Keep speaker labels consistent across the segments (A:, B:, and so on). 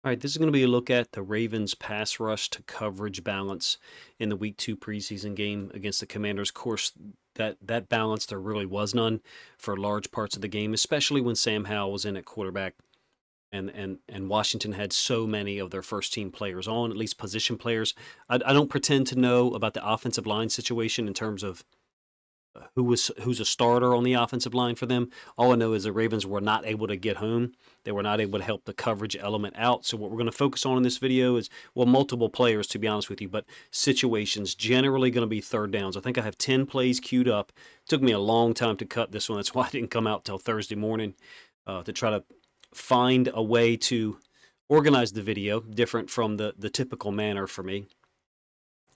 A: All right, this is going to be a look at the Ravens' pass rush to coverage balance in the Week 2 preseason game against the Commanders. Of course, that balance, there really was none for large parts of the game, especially when Sam Howell was in at quarterback and Washington had so many of their first team players on, at least position players. I don't pretend to know about the offensive line situation in terms of who's a starter on the offensive line for them. All I know is the Ravens were not able to get home. They were not able to help the coverage element out. So what we're going to focus on in this video is, well, multiple players, to be honest with you, but situations, generally going to be third downs. I think I have 10 plays queued up. It took me a long time to cut this one. That's why I didn't come out till Thursday morning to try to find a way to organize the video different from the typical manner for me.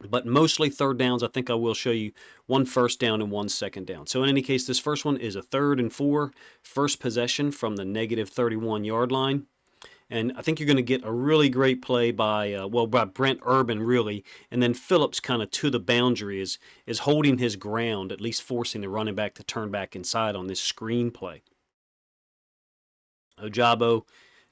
A: But mostly third downs. I think I will show you one first down and one second down. So in any case, this first one is a 3rd and 4, first possession from the negative 31-yard line. And I think you're going to get a really great play by Brent Urban, really. And then Phillips kind of to the boundary is holding his ground, at least forcing the running back to turn back inside on this screen play. Ojabo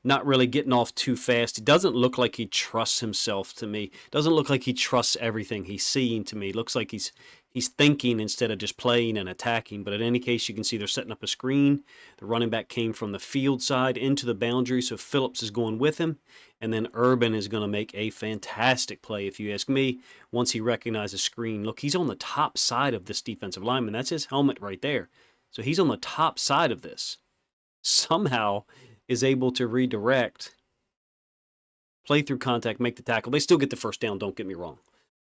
A: not really getting off too fast. He doesn't look like he trusts himself to me. Doesn't look like he trusts everything he's seeing to me. Looks like he's thinking instead of just playing and attacking. But in any case, you can see they're setting up a screen. The running back came from the field side into the boundary, so Phillips is going with him. And then Urban is going to make a fantastic play, if you ask me, once he recognizes screen. Look, he's on the top side of this defensive lineman. That's his helmet right there. So he's on the top side of this. Somehow is able to redirect, play through contact, make the tackle. They still get the first down, don't get me wrong.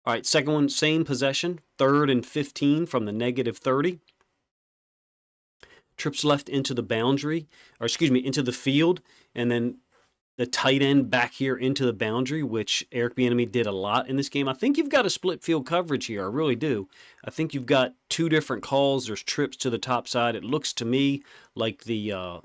A: All right, second one, same possession, 3rd and 15 from the negative 30. Trips left into the boundary, into the field, and then the tight end back here into the boundary, which Eric Bieniemy did a lot in this game. I think you've got a split field coverage here. I really do. I think you've got two different calls. There's trips to the top side. It looks to me like the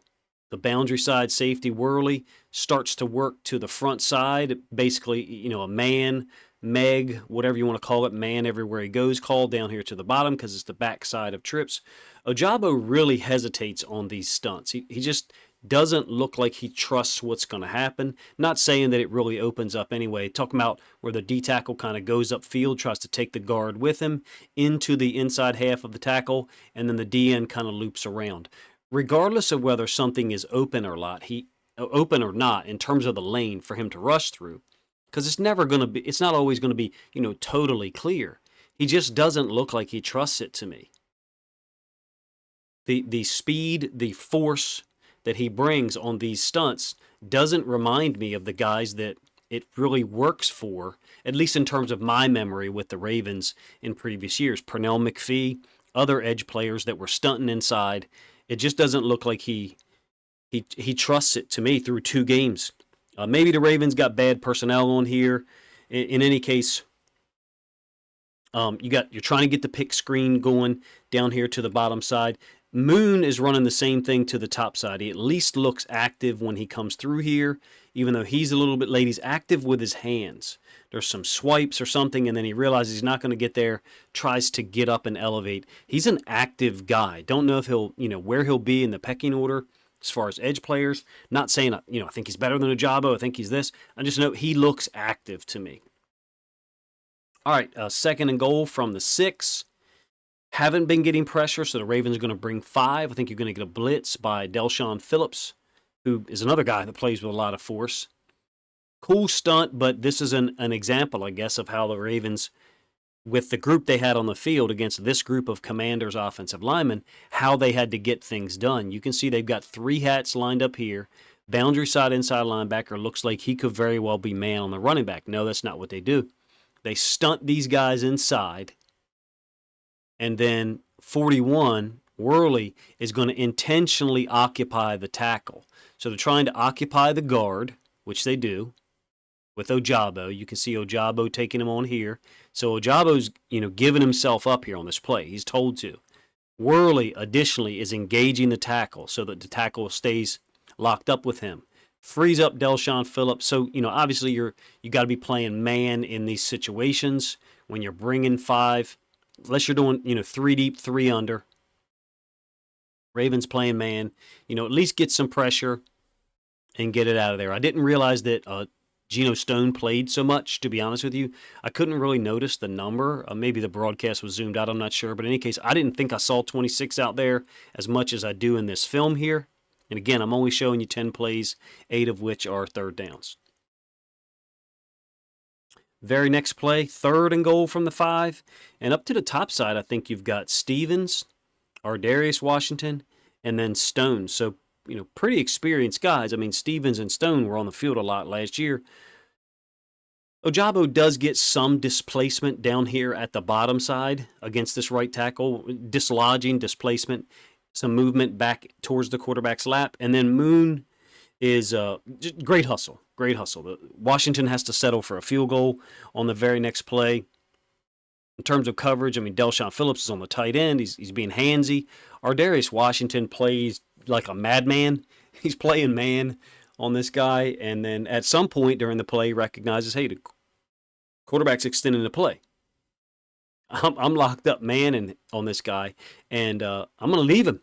A: boundary side safety Worley starts to work to the front side. Basically, a man, Meg, whatever you want to call it, man everywhere he goes, call down here to the bottom because it's the backside of trips. Ojabo really hesitates on these stunts. He just doesn't look like he trusts what's going to happen. Not saying that it really opens up anyway. Talking about where the D tackle kind of goes upfield, tries to take the guard with him into the inside half of the tackle, and then the DN kind of loops around. Regardless of whether something is open or not, in terms of the lane for him to rush through, because it's not always going to be, totally clear. He just doesn't look like he trusts it to me. The speed, the force that he brings on these stunts doesn't remind me of the guys that it really works for, at least in terms of my memory with the Ravens in previous years. Pernell McPhee, other edge players that were stunting inside. It just doesn't look like he trusts it to me through 2 games. Maybe the Ravens got bad personnel on here. In any case, you're trying to get the pick screen going down here to the bottom side. Moon is running the same thing to the top side. He at least looks active when he comes through here, even though he's a little bit late. He's active with his hands. There's some swipes or something, and then he realizes he's not going to get there, tries to get up and elevate. He's an active guy. Don't know if where he'll be in the pecking order as far as edge players. Not saying, I think he's better than Ojabo. I think he's this. I just know he looks active to me. All right, 2nd and goal from the 6. Haven't been getting pressure, so the Ravens are going to bring 5. I think you're going to get a blitz by Del'Shawn Phillips, who is another guy that plays with a lot of force. Cool stunt, but this is an example, I guess, of how the Ravens, with the group they had on the field against this group of Commanders offensive linemen, how they had to get things done. You can see they've got 3 hats lined up here. Boundary side inside linebacker looks like he could very well be man on the running back. No, that's not what they do. They stunt these guys inside. And then 41, Worley, is going to intentionally occupy the tackle. So they're trying to occupy the guard, which they do, with Ojabo. You can see Ojabo taking him on here. So Ojabo's, giving himself up here on this play. He's told to. Worley, additionally, is engaging the tackle so that the tackle stays locked up with him. Frees up Del'Shawn Phillips. So, obviously you got to be playing man in these situations when you're bringing 5. Unless you're doing, 3 deep, 3 under. Ravens playing man. At least get some pressure. and get it out of there. I didn't realize that Geno Stone played so much, to be honest with you. I couldn't really notice the number. Maybe the broadcast was zoomed out, I'm not sure. But in any case, I didn't think I saw 26 out there as much as I do in this film here. And again, I'm only showing you 10 plays, 8 of which are third downs. Very next play, 3rd and goal from the 5. And up to the top side, I think you've got Stevens, Ardarius Washington, and then Stone. So, pretty experienced guys. I mean, Stevens and Stone were on the field a lot last year. Ojabo does get some displacement down here at the bottom side against this right tackle, dislodging, displacement, some movement back towards the quarterback's lap. And then Moon is great hustle. Great hustle. Washington has to settle for a field goal on the very next play. In terms of coverage, I mean, Delshon Phillips is on the tight end. He's being handsy. Ardarius Washington plays like a madman. He's playing man on this guy. And then at some point during the play, recognizes, hey, the quarterback's extending the play. I'm locked up man and on this guy, and I'm going to leave him.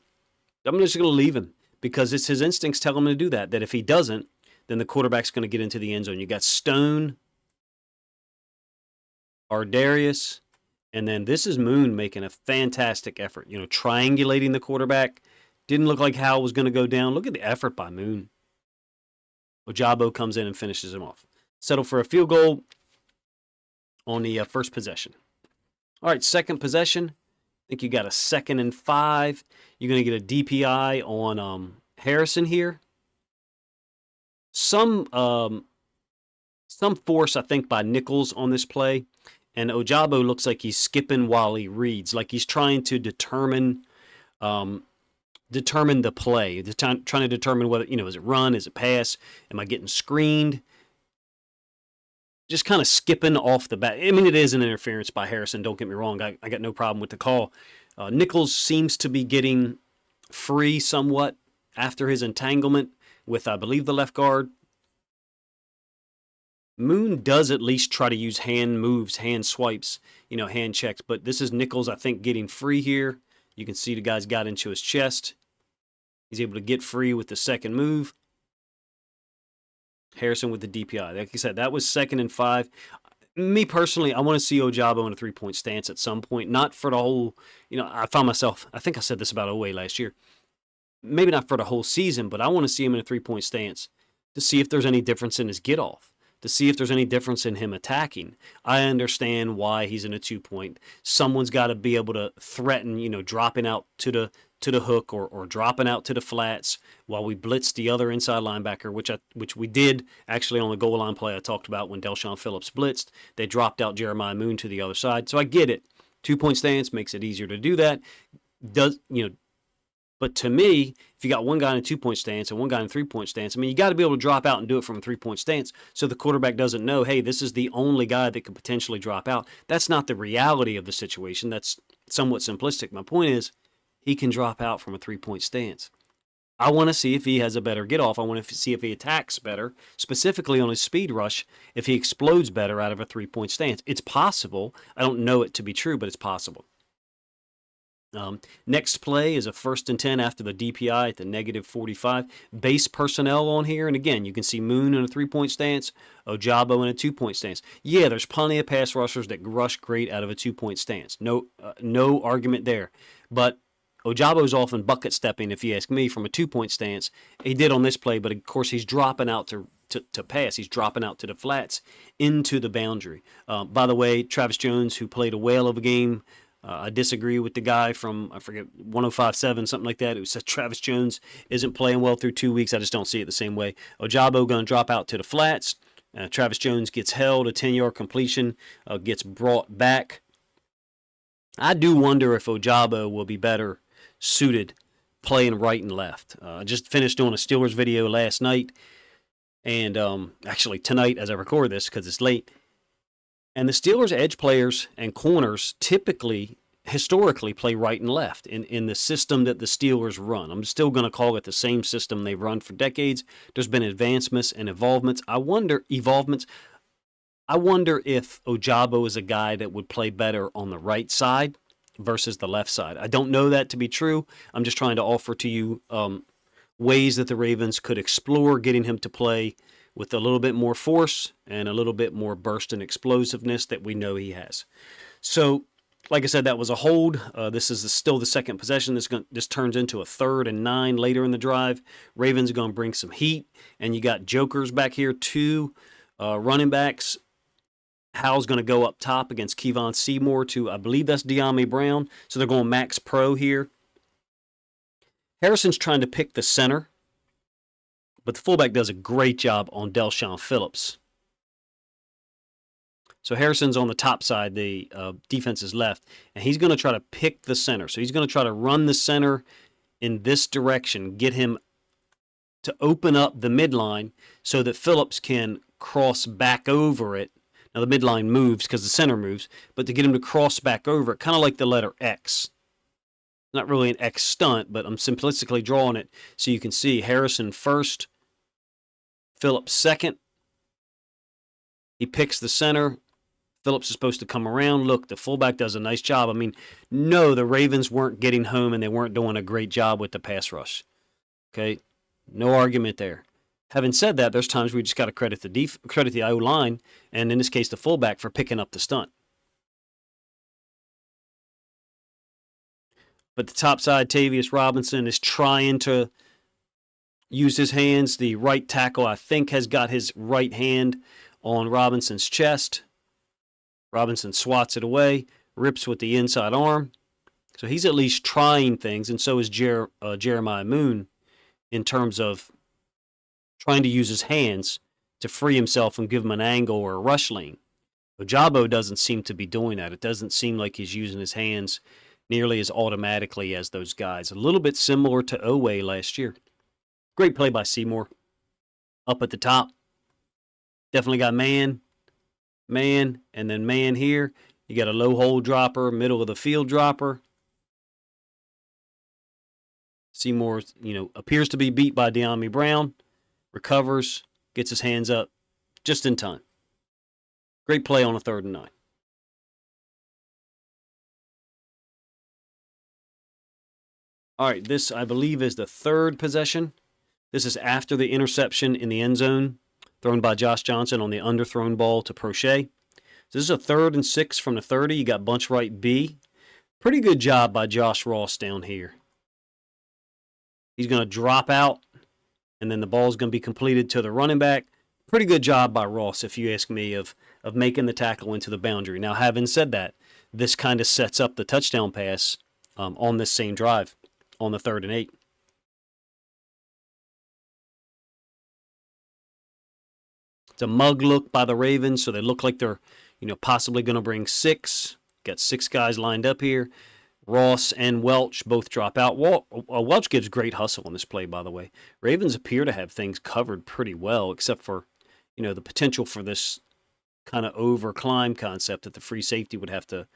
A: I'm just going to leave him because it's his instincts tell him to do that, that if he doesn't, then the quarterback's going to get into the end zone. You got Stone, Ardarius, and then this is Moon making a fantastic effort, triangulating the quarterback. Didn't look like Howell was going to go down. Look at the effort by Moon. Ojabo comes in and finishes him off. Settle for a field goal on the first possession. All right, second possession. I think you got a 2nd and 5. You're going to get a DPI on Harrison here. Some force, I think, by Nichols on this play. And Ojabo looks like he's skipping while he reads, like he's trying to determine the play, trying to determine whether, is it run, is it pass, am I getting screened? Just kind of skipping off the bat. I mean, it is an interference by Harrison, don't get me wrong. I got no problem with the call. Nichols seems to be getting free somewhat after his entanglement with, I believe, the left guard. Moon does at least try to use hand moves, hand swipes, hand checks. But this is Nichols, I think, getting free here. You can see the guy's got into his chest. He's able to get free with the second move. Harrison with the DPI. Like I said, that was 2nd and 5. Me personally, I want to see Ojabo in a 3-point stance at some point. Not for the whole, I found myself, I think I said this about Oweh last year. Maybe not for the whole season, but I want to see him in a 3-point stance to see if there's any difference in his get-off, to see if there's any difference in him attacking. I understand why he's in a 2-point. Someone's got to be able to threaten, dropping out to the hook or dropping out to the flats while we blitz the other inside linebacker, which we did actually on the goal line play I talked about when Delshon Phillips blitzed. They dropped out Jeremiah Moon to the other side. So I get it. 2-point stance makes it easier to do that. But to me, if you got one guy in a 2-point stance and one guy in a 3-point stance, I mean, you got to be able to drop out and do it from a 3-point stance so the quarterback doesn't know, hey, this is the only guy that could potentially drop out. That's not the reality of the situation. That's somewhat simplistic. My point is, he can drop out from a 3-point stance. I want to see if he has a better get-off. I want to see if he attacks better, specifically on his speed rush, if he explodes better out of a 3-point stance. It's possible. I don't know it to be true, but it's possible. Next play is a 1st and 10 after the DPI at the -45. Base personnel on here, and again, you can see Moon in a 3-point stance, Ojabo in a 2-point stance. Yeah, there's plenty of pass rushers that rush great out of a 2-point stance. No argument there. But Ojabo's often bucket stepping, if you ask me, from a 2-point stance. He did on this play, but of course he's dropping out to pass. He's dropping out to the flats into the boundary. By the way, Travis Jones, who played a whale of a game, I disagree with the guy from, I forget, 105.7, something like that, who said Travis Jones isn't playing well through 2 weeks. I just don't see it the same way. Ojabo going to drop out to the flats. Travis Jones gets held, a 10-yard completion, gets brought back. I do wonder if Ojabo will be better suited playing right and left. I just finished doing a Steelers video last night, and actually tonight as I record this because it's late. And the Steelers' edge players and corners historically play right and left in the system that the Steelers run. I'm still going to call it the same system they've run for decades. There's been advancements and evolvements. I wonder if Ojabo is a guy that would play better on the right side versus the left side. I don't know that to be true. I'm just trying to offer to you ways that the Ravens could explore getting him to play with a little bit more force and a little bit more burst and explosiveness that we know he has. So, like I said, that was a hold. This is still the second possession. This turns into a 3rd and 9 later in the drive. Ravens are going to bring some heat, and you got jokers back here, 2 running backs. Howell's going to go up top against Kevon Seymour to, I believe that's De'Ami Brown. So they're going max pro here. Harrison's trying to pick the center, but the fullback does a great job on Del'Shawn Phillips. So Harrison's on the top side, the defense is left, and he's going to try to pick the center. So he's going to try to run the center in this direction, get him to open up the midline so that Phillips can cross back over it. Now the midline moves because the center moves, but to get him to cross back over it, kind of like the letter X. Not really an X stunt, but I'm simplistically drawing it so you can see Harrison first, Phillips second. He picks the center. Phillips is supposed to come around. Look, the fullback does a nice job. I mean, no, the Ravens weren't getting home and they weren't doing a great job with the pass rush. Okay, no argument there. Having said that, there's times we just got to credit the O-line, and in this case, the fullback for picking up the stunt. But the top side, Tavius Robinson is trying to use his hands. The right tackle, I think, has got his right hand on Robinson's chest. Robinson swats it away, rips with the inside arm. So he's at least trying things, and so is Jeremiah Moon in terms of trying to use his hands to free himself and give him an angle or a rush lane. Ojabo doesn't seem to be doing that. It doesn't seem like he's using his hands nearly as automatically as those guys. A little bit similar to Owe last year. Great play by Seymour. Up at the top. Definitely got man, and then man here. You got a low hole dropper, middle of the field dropper. Seymour, appears to be beat by De'Ami Brown. Recovers, gets his hands up just in time. Great play on a 3rd and 9. All right, this, I believe, is the 3rd possession. This is after the interception in the end zone thrown by Josh Johnson on the underthrown ball to Prochet. So this is a 3rd and 6 from the 30. You got bunch right B. Pretty good job by Josh Ross down here. He's going to drop out, and then the ball's going to be completed to the running back. Pretty good job by Ross, if you ask me, of making the tackle into the boundary. Now, having said that, this kind of sets up the touchdown pass on this same drive on the 3rd and 8. It's a mug look by the Ravens, so they look like they're, possibly going to bring 6. Got 6 guys lined up here. Ross and Welch both drop out. Welch gives great hustle on this play, by the way. Ravens appear to have things covered pretty well, except for, the potential for this kind of over-climb concept that the free safety would have to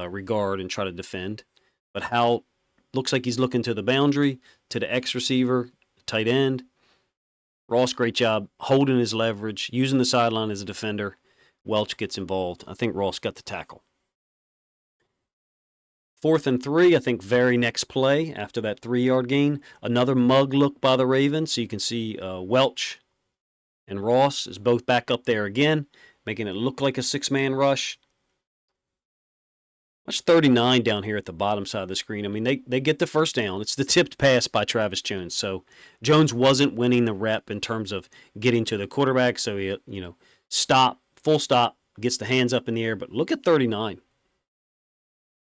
A: regard and try to defend. But Howell looks like he's looking to the boundary, to the X receiver, tight end. Ross, great job holding his leverage, using the sideline as a defender. Welch gets involved. I think Ross got the tackle. 4th and 3, I think very next play after that 3-yard gain. Another mug look by the Ravens. So you can see Welch and Ross is both back up there again, making it look like a 6-man rush. Watch 39 down here at the bottom side of the screen. I mean, they get the first down. It's the tipped pass by Travis Jones. So Jones wasn't winning the rep in terms of getting to the quarterback. So he, full stop, gets the hands up in the air. But look at 39.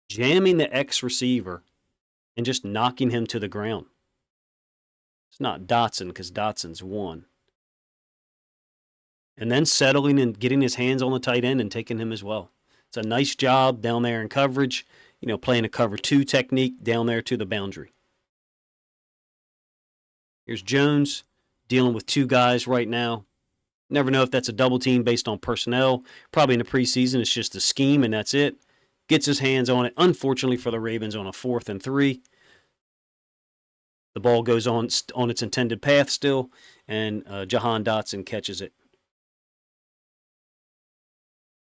A: Jamming the X receiver and just knocking him to the ground. It's not Dotson because Dotson's 1. And then settling and getting his hands on the tight end and taking him as well. It's a nice job down there in coverage, playing a cover 2 technique down there to the boundary. Here's Jones dealing with 2 guys right now. Never know if that's a double team based on personnel. Probably in the preseason, it's just a scheme and that's it. Gets his hands on it, unfortunately for the Ravens, on a 4th and 3. The ball goes on its intended path still, and Jahan Dotson catches it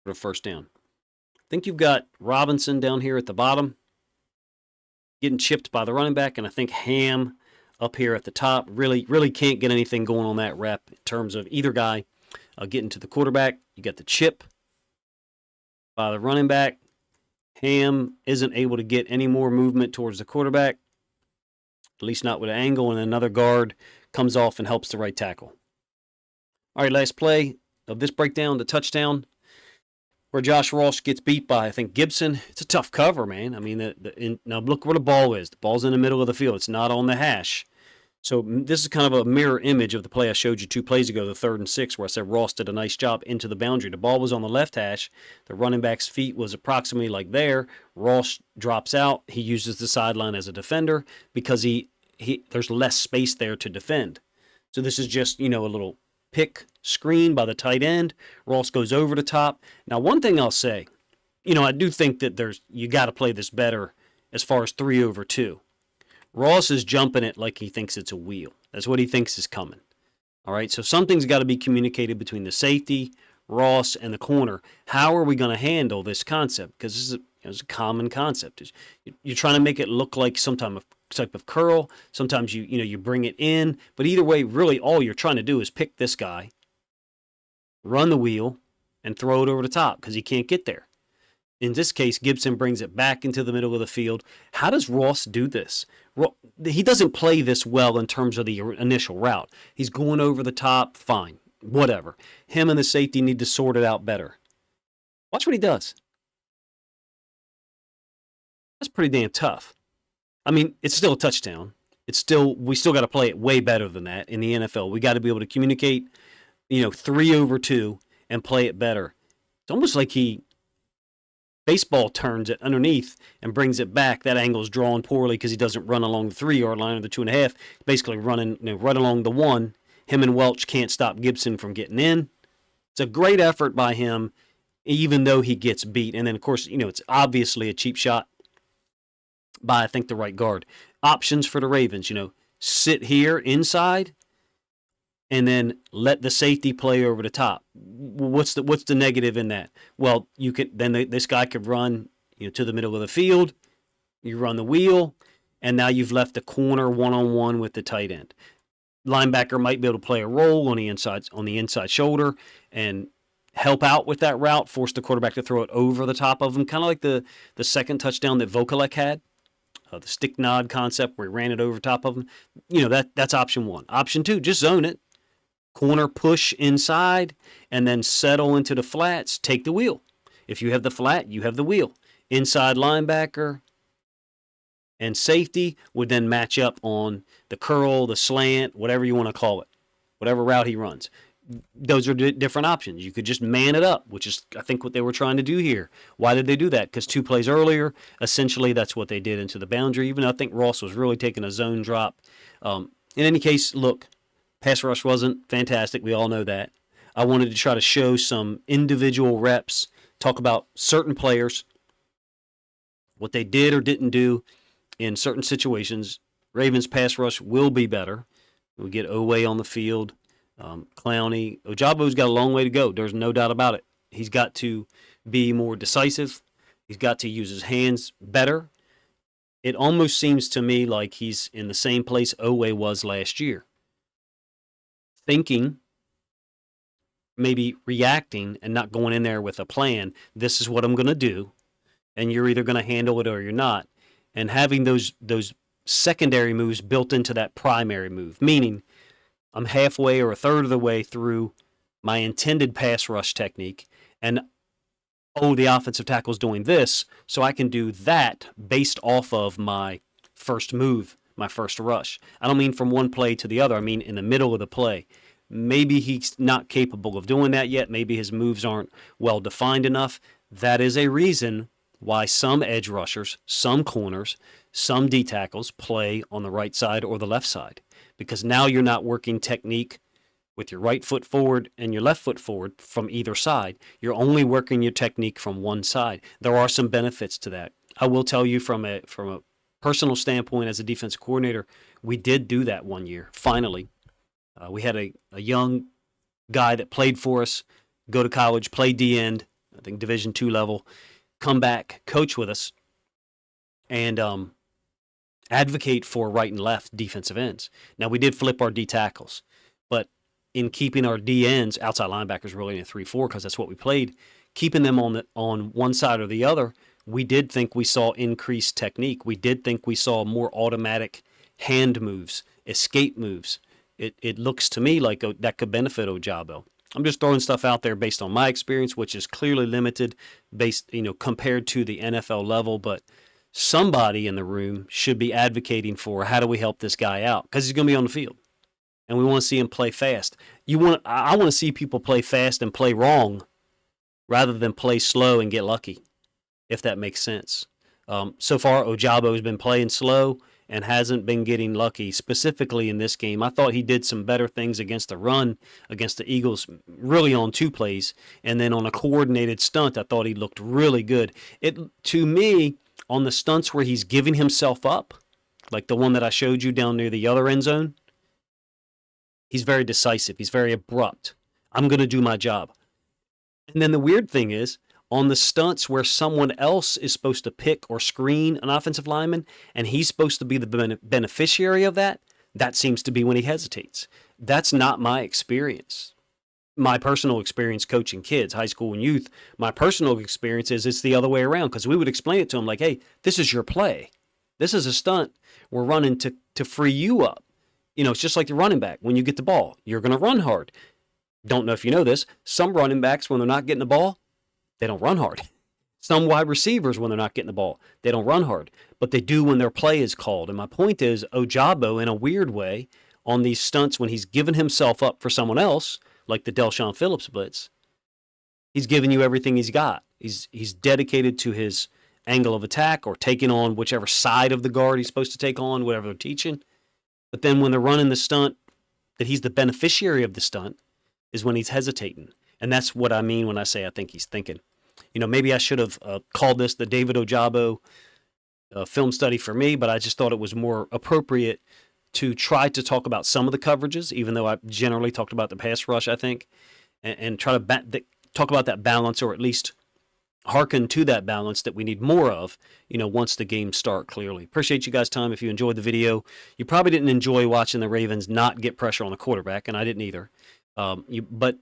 A: for a first down. I think you've got Robinson down here at the bottom, getting chipped by the running back, and I think Ham up here at the top. Really, really can't get anything going on that rep in terms of either guy getting to the quarterback. You got the chip by the running back. Ham isn't able to get any more movement towards the quarterback, at least not with an angle, and another guard comes off and helps the right tackle. All right, last play of this breakdown, the touchdown, where Josh Ross gets beat by, I think, Gibson. It's a tough cover, man. I mean, now look where the ball is. The ball's in the middle of the field. It's not on the hash. So this is kind of a mirror image of the play I showed you 2 plays ago, the 3rd and 6, where I said Ross did a nice job into the boundary. The ball was on the left hash. The running back's feet was approximately like there. Ross drops out. He uses the sideline as a defender because there's less space there to defend. So this is just, a little pick screen by the tight end. Ross goes over the top. Now, one thing I'll say, I do think that you got to play this better as far as 3 over 2. Ross is jumping it like he thinks it's a wheel. That's what he thinks is coming. All right, so something's got to be communicated between the safety, Ross, and the corner. How are we going to handle this concept? Because this is a common concept. You're trying to make it look like some type of curl. Sometimes you bring it in. But either way, really all you're trying to do is pick this guy, run the wheel, and throw it over the top because he can't get there. In this case, Gibson brings it back into the middle of the field. How does Ross do this? He doesn't play this well in terms of the initial route. He's going over the top, fine, whatever. Him and the safety need to sort it out better. Watch what he does. That's pretty damn tough. I mean, it's still a touchdown. We still got to play it way better than that in the NFL. We got to be able to communicate, 3 over 2 and play it better. It's almost like he baseball turns it underneath and brings it back. That angle's drawn poorly because he doesn't run along the 3-yard line or the 2.5. Basically running right along the 1. Him and Welch can't stop Gibson from getting in. It's a great effort by him, even though he gets beat. And then, of course, it's obviously a cheap shot by, I think, the right guard. Options for the Ravens, sit here inside and then let the safety play over the top. What's the negative in that? Well, this guy could run to the middle of the field. You run the wheel, and now you've left the corner one-on-one with the tight end. Linebacker might be able to play a role on the inside shoulder and help out with that route, force the quarterback to throw it over the top of him, kind of like the second touchdown that Vokalek had, the stick nod concept where he ran it over top of him. That's option 1. Option 2, just zone it. Corner push inside and then settle into the flats. Take the wheel. If you have the flat, you have the wheel. Inside linebacker and safety would then match up on the curl, the slant, whatever you want to call it, whatever route he runs. Those are different options. You could just man it up, which is, I think, what they were trying to do here. Why did they do that? Because 2 plays earlier, essentially that's what they did into the boundary, even though I think Ross was really taking a zone drop. In any case, look, pass rush wasn't fantastic. We all know that. I wanted to try to show some individual reps, talk about certain players, what they did or didn't do in certain situations. Ravens pass rush will be better. We get Oweh on the field, Clowney. Ojabo's got a long way to go. There's no doubt about it. He's got to be more decisive. He's got to use his hands better. It almost seems to me like he's in the same place Oweh was last year. Thinking, maybe reacting, and not going in there with a plan. This is what I'm going to do, and you're either going to handle it or you're not. And having those secondary moves built into that primary move, meaning I'm halfway or a third of the way through my intended pass rush technique, and the offensive tackle's doing this, so I can do that based off of my first move, my first rush. I don't mean from one play to the other. I mean in the middle of the play. Maybe he's not capable of doing that yet. Maybe his moves aren't well defined enough. That is a reason why some edge rushers, some corners, some D tackles play on the right side or the left side. Because now you're not working technique with your right foot forward and your left foot forward from either side. You're only working your technique from one side. There are some benefits to that. I will tell you from a personal standpoint as a defensive coordinator, we did do that one year, finally. We had a young guy that played for us, go to college, play D-end, I think Division II level, come back, coach with us, and advocate for right and left defensive ends. Now, we did flip our D tackles, but in keeping our D ends, outside linebackers really in a 3-4 because that's what we played, keeping them on one side or the other, we did think we saw increased technique. We did think we saw more automatic hand moves, escape moves. It looks to me like that could benefit Ojabo. I'm just throwing stuff out there based on my experience, which is clearly limited based, compared to the NFL level, but somebody in the room should be advocating for how do we help this guy out, because he's going to be on the field and we want to see him play fast. I want to see people play fast and play wrong rather than play slow and get lucky, if that makes sense. So far, Ojabo has been playing slow and hasn't been getting lucky, specifically in this game. I thought he did some better things against the run, against the Eagles, really on 2 plays. And then on a coordinated stunt, I thought he looked really good. To me, on the stunts where he's giving himself up, like the one that I showed you down near the other end zone, he's very decisive. He's very abrupt. I'm going to do my job. And then the weird thing is, on the stunts where someone else is supposed to pick or screen an offensive lineman and he's supposed to be the beneficiary of that, that seems to be when he hesitates. That's not my experience. My personal experience coaching kids, high school and youth, my personal experience is it's the other way around, because we would explain it to them like, hey, this is your play. This is a stunt we're running to free you up. It's just like the running back. When you get the ball, you're going to run hard. Don't know if you know this. Some running backs, when they're not getting the ball, they don't run hard. Some wide receivers, when they're not getting the ball, they don't run hard. But they do when their play is called. And my point is, Ojabo, in a weird way, on these stunts when he's given himself up for someone else, like the Delshon Phillips blitz, he's giving you everything he's got. He's dedicated to his angle of attack or taking on whichever side of the guard he's supposed to take on, whatever they're teaching. But then when they're running the stunt, that he's the beneficiary of the stunt, is when he's hesitating. And that's what I mean when I say I think he's thinking. Maybe I should have called this the David Ojabo film study for me, but I just thought it was more appropriate to try to talk about some of the coverages, even though I generally talked about the pass rush, I think, and try to talk about that balance, or at least hearken to that balance that we need more of, once the games start clearly. Appreciate you guys' time. If you enjoyed the video, you probably didn't enjoy watching the Ravens not get pressure on the quarterback, and I didn't either. But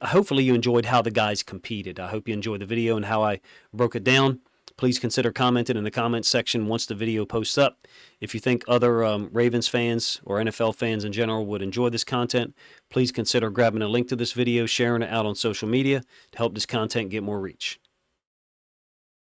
A: hopefully you enjoyed how the guys competed. I hope you enjoyed the video and how I broke it down. Please consider commenting in the comments section once the video posts up. If you think other Ravens fans or NFL fans in general would enjoy this content, please consider grabbing a link to this video, sharing it out on social media to help this content get more reach.